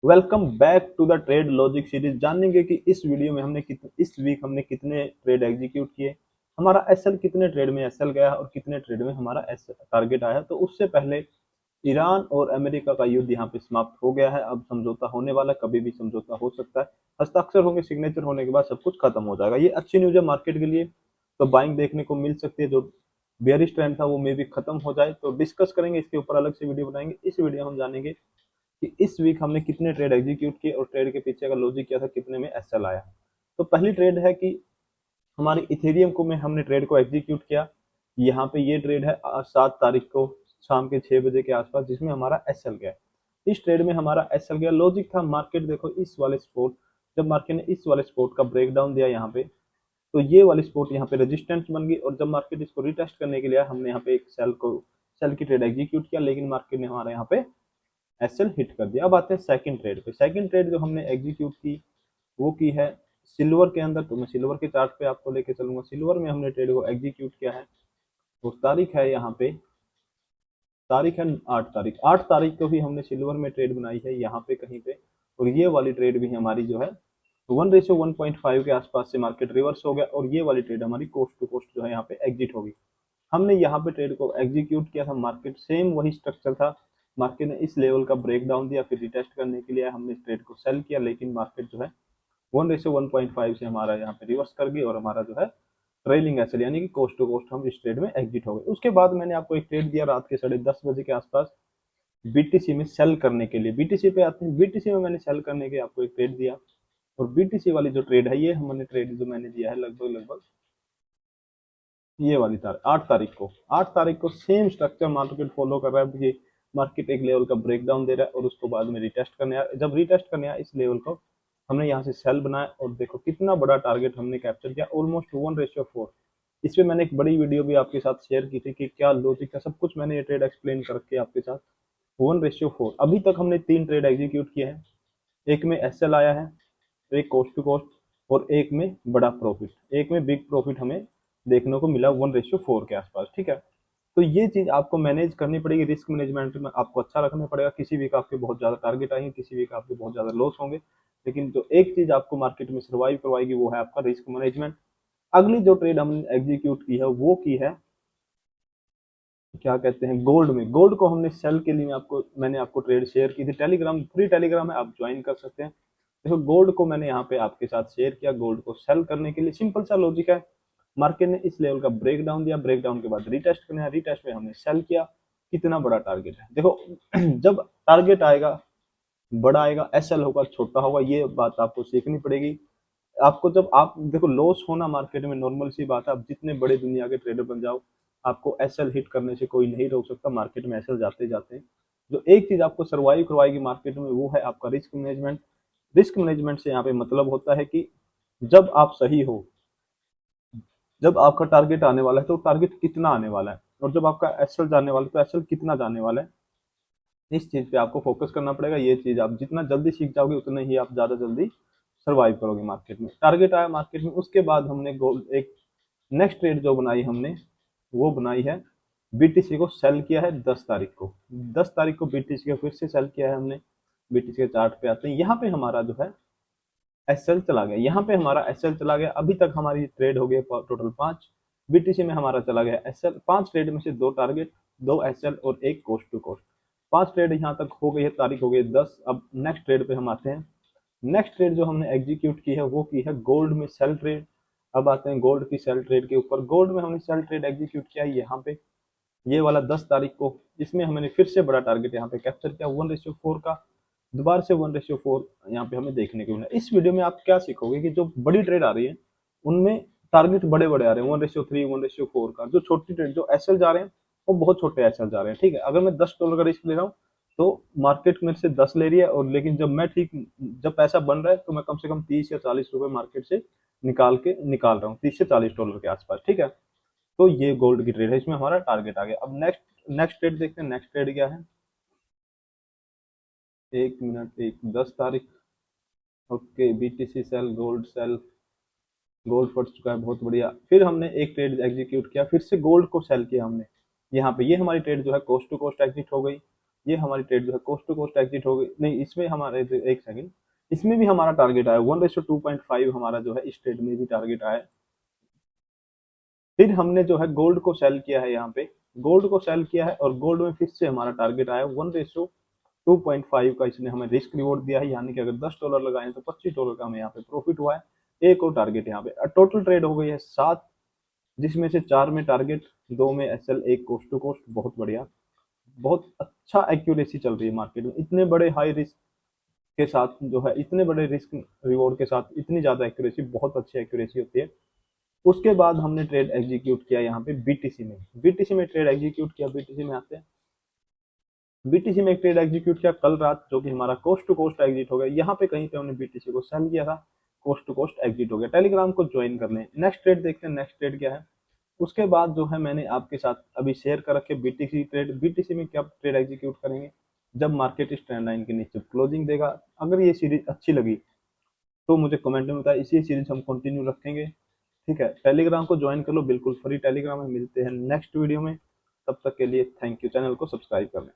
Welcome back to the trade logic series. जानेंगे कि इस वीडियो में इस वीक हमने कितने ट्रेड एग्जीक्यूट किए, हमारा एसएल कितने ट्रेड में एसएल गया और कितने ट्रेड में हमारा एस टारगेट आया। तो उससे पहले ईरान और अमेरिका का युद्ध यहाँ पे समाप्त हो गया है। अब समझौता होने वाला है, कभी भी समझौता हो सकता है। हस्ताक्षर होंगे, सिग्नेचर होने के बाद सब कुछ खत्म हो जाएगा। ये अच्छी न्यूज है मार्केट के लिए। तो बाइंग देखने को मिल सकती है। जो बेयरिश ट्रेंड था वो मे भी खत्म हो जाए। तो डिस्कस करेंगे, इसके ऊपर अलग से वीडियो बनाएंगे। इस वीडियो में हम जानेंगे कि इस वीक हमने कितने ट्रेड एग्जीक्यूट किए और ट्रेड के पीछे का लॉजिक क्या था, कितने में एसएल आया। तो पहली ट्रेड है कि हमारी इथेरियम को में हमने ट्रेड को एग्जीक्यूट किया। यहाँ पे ये ट्रेड है 7 तारीख को शाम के 6 बजे के आसपास, जिसमें हमारा एसएल गया। इस ट्रेड में हमारा एसएल गया। लॉजिक था, मार्केट देखो इस वाले सपोर्ट, जब मार्केट ने इस वाले सपोर्ट का ब्रेकडाउन दिया यहाँ पे, तो ये वाली सपोर्ट यहाँ पे रेजिस्टेंस बन गई। और जब मार्केट इसको रिटेस्ट करने के लिए हमने यहाँ पे एक सेल की ट्रेड एग्जीक्यूट किया, लेकिन मार्केट ने हमारे यहाँ पे एसएल हिट कर दिया। अब आते हैं सेकंड ट्रेड पे। सेकंड ट्रेड जो हमने एग्जीक्यूट की वो की है सिल्वर के अंदर। तो मैं सिल्वर के चार्ट पे आपको लेके चलूंगा। सिल्वर में हमने ट्रेड को एग्जीक्यूट किया है और तारीख है यहाँ पे, तारीख है 8 तारीख। 8 तारीख को भी हमने सिल्वर में ट्रेड बनाई है यहाँ पे कहीं पे। और ये वाली ट्रेड भी हमारी जो है 1:1.5 के आसपास से मार्केट रिवर्स हो गया और ये वाली ट्रेड हमारी कोस्ट टू कोस्ट जो है यहाँ पे एग्जिट होगी। हमने यहाँ पे ट्रेड को एग्जीक्यूट किया था। मार्केट सेम वही स्ट्रक्चर था। मार्केट ने इस लेवल का ब्रेकडाउन दिया, फिर रिटेस्ट करने के लिए हमने इस ट्रेड को सेल किया, लेकिन मार्केट जो है 1:1.5 से हमारा यहाँ पे रिवर्स कर गई और हमारा जो है ट्रेलिंग एसएल यानी कि कोस्ट टू कोस्ट हम इस ट्रेड में एग्जिट हो गए। उसके बाद मैंने आपको एक ट्रेड दिया रात के 10:30 बजे के आसपास बीटीसी में सेल करने के लिए। बीटीसी पे आते हैं। बीटीसी में मैंने सेल करने के आपको एक ट्रेड दिया और बीटीसी वाली जो ट्रेड है, ये हमने ट्रेड जो मैंने दिया है लगभग लगभग ये वाली तारीख 8 तारीख को। 8 तारीख को सेम स्ट्रक्चर मार्केट फॉलो कर रहा है कि मार्केट एक लेवल का ब्रेकडाउन दे रहा है और उसको बाद में रिटेस्ट करने आया। जब रिटेस्ट करने आया इस लेवल को, हमने यहाँ से सेल बनाया और देखो कितना बड़ा टारगेट हमने कैप्चर किया, ऑलमोस्ट 1:4। इसमें मैंने एक बड़ी वीडियो भी आपके साथ शेयर की थी कि क्या लॉजिक है, सब कुछ मैंने ये ट्रेड एक्सप्लेन करके आपके साथ। 1:4 अभी तक हमने 3 ट्रेड एग्जीक्यूट किए हैं। एक में एसएल आया है, एक कोस्ट टू कोस्ट और एक में बड़ा प्रॉफिट, एक में बिग प्रॉफिट हमें देखने को मिला 1:4 के आसपास। ठीक है, तो ये चीज आपको मैनेज करनी पड़ेगी। रिस्क मैनेजमेंट में आपको अच्छा रखना पड़ेगा। किसी वीक आपके बहुत ज्यादा टारगेट आएंगे, किसी वीक आपके बहुत ज्यादा लॉस होंगे, लेकिन जो एक चीज आपको मार्केट में सर्वाइव करवाएगी वो है आपका रिस्क मैनेजमेंट। अगली जो ट्रेड हमने एग्जीक्यूट की है वो की है, क्या कहते हैं, गोल्ड में। गोल्ड को हमने सेल के लिए मैंने आपको ट्रेड शेयर की थी। टेलीग्राम, फ्री टेलीग्राम है, आप ज्वाइन कर सकते हैं। देखो गोल्ड को मैंने यहाँ पे आपके साथ शेयर किया। गोल्ड को सेल करने के लिए सिंपल सा लॉजिक है। मार्केट ने इस लेवल का ब्रेकडाउन दिया, ब्रेकडाउन के बाद रिटेस्ट करना है, रिटेस्ट में हमने सेल किया। कितना बड़ा टारगेट है देखो। जब टारगेट आएगा, बड़ा आएगा, एसएल होगा, छोटा होगा, ये बात आपको सीखनी पड़ेगी। आपको जब आप देखो लॉस होना मार्केट में नॉर्मल सी बात है। आप जितने बड़े दुनिया के ट्रेडर बन जाओ, आपको एसएल हिट करने से कोई नहीं रोक सकता। मार्केट में एसएल जाते जाते हैं। जो एक चीज आपको सर्वाइव करवाएगी मार्केट में वो है आपका रिस्क मैनेजमेंट। रिस्क मैनेजमेंट से यहाँ पे मतलब होता है कि जब आप सही हो, जब आपका टारगेट आने वाला है तो टारगेट कितना आने वाला है, और जब आपका एसएल जाने वाला है तो एसएल कितना जाने वाला है। इस चीज पे आपको फोकस करना पड़ेगा। ये चीज आप जितना जल्दी सीख जाओगे उतना ही आप ज्यादा जल्दी सर्वाइव करोगे मार्केट में। टारगेट आया मार्केट में, उसके बाद हमने गोल्ड एक नेक्स्ट ट्रेड जो बनाई हमने वो बनाई है, बीटीसी को सेल किया है 10 तारीख को। 10 तारीख को बीटीसी को फिर से सेल किया है हमने। बीटीसी के चार्ट पे आते हैं, यहाँ पे हमारा जो है एसएल चला गया। यहाँ पे हमारा एसएल चला गया। अभी तक हमारी ट्रेड हो गई टोटल 5। बीटीसी में हमारा चला गया एसएल। 5 ट्रेड में से 2 टारगेट, 2 एसएल और एक कोस्ट टू कोस्ट। 5 ट्रेड यहाँ तक हो गई है। तारीख हो गई 10। अब नेक्स्ट ट्रेड पे हम आते हैं। नेक्स्ट ट्रेड जो हमने एग्जीक्यूट की है वो की है गोल्ड में सेल ट्रेड। अब आते हैं गोल्ड की सेल ट्रेड के ऊपर। गोल्ड में हमने सेल ट्रेड एग्जीक्यूट किया है यहाँ पे, ये वाला 10 तारीख को। इसमें हमने फिर से बड़ा टारगेट यहाँ पे कैप्चर किया 1:4 का। दोबारा से 1:4 यहाँ पे हमें देखने को मिला। इस वीडियो में आप क्या सीखोगे कि जो बड़ी ट्रेड आ रही है उनमें टारगेट बड़े बड़े आ रहे हैं 1:3 1:4 का। जो छोटी ट्रेड जो एसएल जा रहे हैं वो बहुत छोटे एसएल जा रहे हैं। ठीक है, अगर मैं $10 का रिस्क ले रहा हूँ तो मार्केट मेरे से 10 ले रही है, और लेकिन जब पैसा बन रहा है तो मैं कम से कम 30 या 40 रुपए मार्केट से निकाल रहा हूँ, $30 से $40 के आसपास। ठीक है, तो ये गोल्ड की ट्रेड है, इसमें हमारा टारगेट आ गया। अब नेक्स्ट नेक्स्ट ट्रेड देखते हैं। नेक्स्ट ट्रेड क्या है, एक मिनट, 10 तारीख। Okay, BTC sell, gold sell, gold फट चुका है, बहुत बढ़िया। फिर हमने एक ट्रेड एग्जीक्यूट किया, फिर से गोल्ड को सेल किया हमने यहाँ पे। ये हमारी ट्रेड जो है कोस्ट टू कोस्ट एग्जिट हो गई। ये हमारी ट्रेड जो है कोस्ट टू कोस्ट एग्जिट हो गई। नहीं, इसमें हमारे एक सेकंड, इसमें भी हमारा टारगेट आया 1:2.5 हमारा जो है इस ट्रेड में भी टारगेट आया। फिर हमने जो है गोल्ड को सेल किया है, यहाँ पे गोल्ड को सेल किया है और गोल्ड में फिर से हमारा टारगेट आया 1:2.5 का। इसने हमें रिस्क रिवॉर्ड दिया है, यानी कि अगर $10 लगाए तो $25 का हमें यहाँ पे प्रॉफिट हुआ है। एक और टारगेट यहाँ पे टोटल ट्रेड हो गई है 7, जिसमें से 4 में टारगेट, 2 में एसएल, एक कोस्ट टू कोस्ट। बहुत बढ़िया, बहुत अच्छा एक्यूरेसी चल रही है मार्केट में। इतने बड़े हाई रिस्क के साथ जो है, इतने बड़े रिस्क रिवॉर्ड के साथ इतनी ज्यादा एक्यूरेसी, बहुत अच्छी एक्यूरेसी होती है। उसके बाद हमने ट्रेड एग्जीक्यूट किया यहाँ पे बीटीसी में। बीटीसी में ट्रेड एग्जीक्यूट किया, बीटीसी में आते हैं। बीटीसी में एक ट्रेड एग्जीक्यूट किया कल रात, जो कि हमारा कोस्ट टू कोस्ट एग्जिट हो गया। यहाँ पे कहीं पे हमने बीटीसी को सेल किया था, कोस्ट टू कोस्ट एग्जिट हो गया। टेलीग्राम को ज्वाइन कर लें। नेक्स्ट ट्रेड देखते हैं, नेक्स्ट ट्रेड क्या है। उसके बाद जो है मैंने आपके साथ अभी शेयर कर रखे बीटीसी ट्रेड। बीटीसी में क्या ट्रेड एग्जीक्यूट करेंगे, जब मार्केट इस ट्रेंड लाइन के नीचे क्लोजिंग देगा। अगर ये सीरीज अच्छी लगी तो मुझे कमेंट में बताएं, इसी सीरीज हम कंटिन्यू रखेंगे। ठीक है, टेलीग्राम को ज्वाइन कर लो, बिल्कुल फ्री टेलीग्राम में। मिलते हैं नेक्स्ट वीडियो में, तब तक के लिए थैंक यू। चैनल को सब्सक्राइब कर लें।